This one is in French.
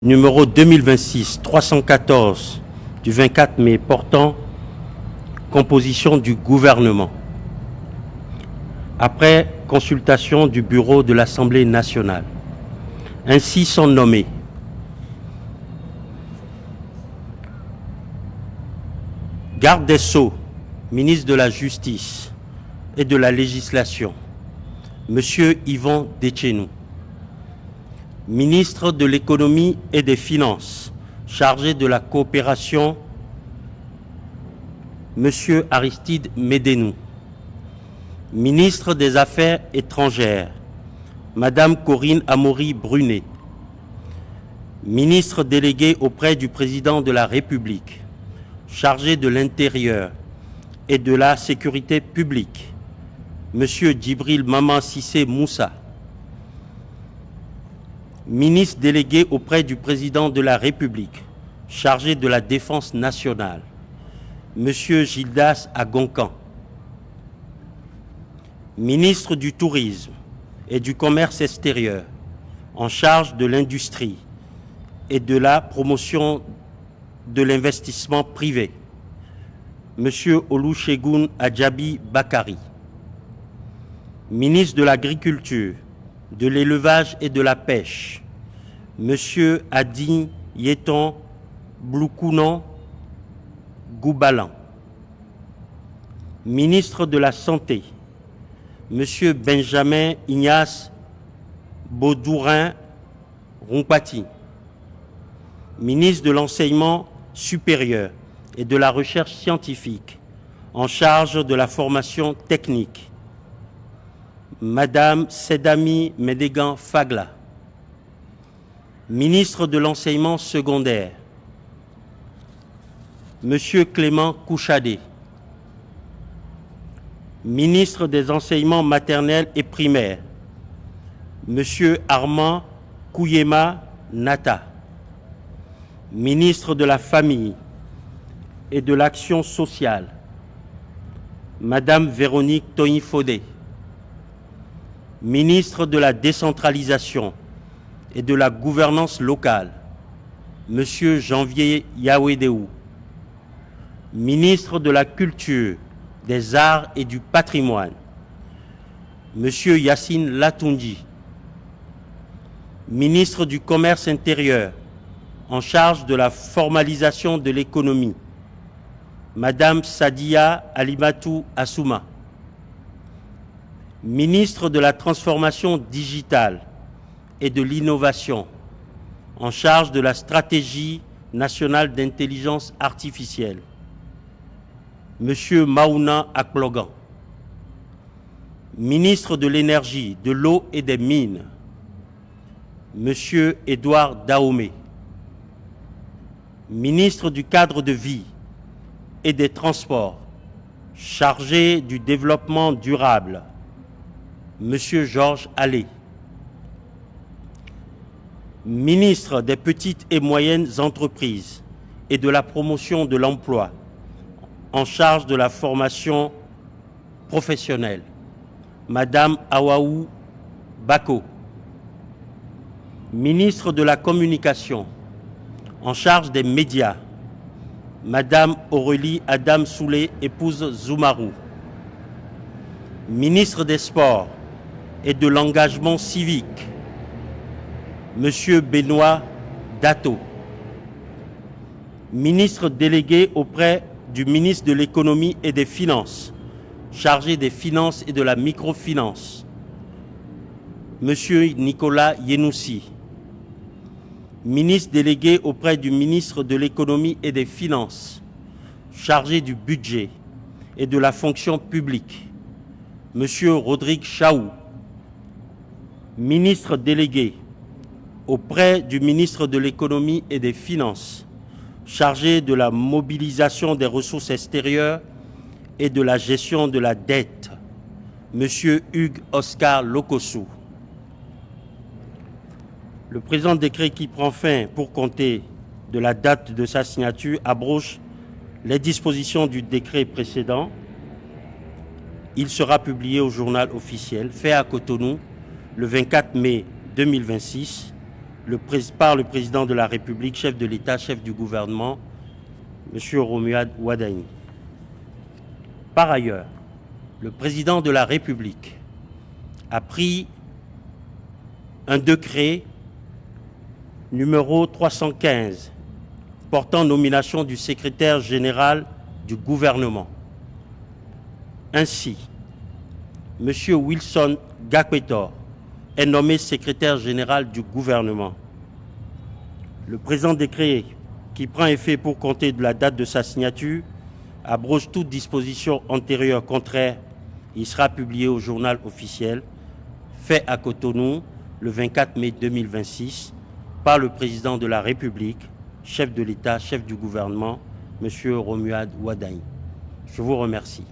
numéro 2026-314 du 24 mai portant composition du gouvernement. Après consultation du bureau de l'Assemblée nationale, ainsi sont nommés garde des Sceaux, ministre de la Justice et de la Législation, Monsieur Yvon Detchenou. Ministre de l'Économie et des Finances, chargé de la coopération, Monsieur Aristide Médénou. Ministre des Affaires étrangères, Madame Corinne Amaury-Brunet. Ministre délégué auprès du Président de la République, chargé de l'Intérieur et de la Sécurité publique, Monsieur Djibril Maman Cissé Moussa. Ministre délégué auprès du Président de la République, chargé de la Défense nationale, Monsieur Gildas Agoncan. Ministre du Tourisme et du Commerce extérieur, en charge de l'industrie et de la promotion de l'investissement privé, Monsieur Olusegun Adjabi Bakari. Ministre de l'Agriculture, de l'élevage et de la pêche, Monsieur Adi Yeton Bloukounan Goubalan. Ministre de la Santé, Monsieur Benjamin Ignace Baudourin Rompati. Ministre de l'Enseignement supérieur et de la Recherche scientifique, en charge de la formation technique, Madame Sedami Medegan Fagla. Ministre de l'Enseignement secondaire, Monsieur Clément Kouchadé. Ministre des Enseignements maternels et primaires, Monsieur Armand Kouyema Nata. Ministre de la Famille et de l'Action sociale, Madame Véronique Toyin-Fodé. Ministre de la Décentralisation et de la Gouvernance locale, Monsieur Janvier Yawedéou. Ministre de la Culture, des Arts et du Patrimoine, Monsieur Yassine Latoundji. Ministre du Commerce intérieur, en charge de la formalisation de l'économie, Madame Sadia Alimatou Assouma. Ministre de la Transformation digitale et de l'innovation, en charge de la stratégie nationale d'intelligence artificielle, Monsieur Maouna Aklogan. Ministre de l'Énergie, de l'Eau et des Mines, Monsieur Édouard Dahomey. Ministre du Cadre de vie et des Transports, chargé du développement durable, Monsieur Georges Allais. Ministre des Petites et Moyennes Entreprises et de la Promotion de l'Emploi, en charge de la formation professionnelle, Madame Awaou Bako. Ministre de la Communication, en charge des médias, Madame Aurélie Adam Soulé, épouse Zoumarou. Ministre des Sports et de l'Engagement civique, Monsieur Benoît Dato. Ministre délégué auprès du ministre de l'Économie et des Finances, chargé des finances et de la microfinance, Monsieur Nicolas Yenoussi. Ministre délégué auprès du ministre de l'Économie et des Finances, chargé du budget et de la fonction publique, Monsieur Rodrigue Chaou. Ministre délégué auprès du ministre de l'Économie et des Finances, chargé de la mobilisation des ressources extérieures et de la gestion de la dette, Monsieur Hugues Oscar Lokossou. Le présent décret qui prend fin pour compter de la date de sa signature abroge les dispositions du décret précédent. Il sera publié au journal officiel, fait à Cotonou, le 24 mai 2026, par le président de la République, chef de l'État, chef du gouvernement, M. Romuald Wardani. Par ailleurs, le président de la République a pris un décret numéro 315 portant nomination du secrétaire général du gouvernement. Ainsi, M. Wilson Gakwetor est nommé secrétaire général du gouvernement. Le présent décret, qui prend effet pour compter de la date de sa signature, abroge toute disposition antérieure contraire. Il sera publié au journal officiel, fait à Cotonou le 24 mai 2026 par le président de la République, chef de l'État, chef du gouvernement, M. Romuald Wardani. Je vous remercie.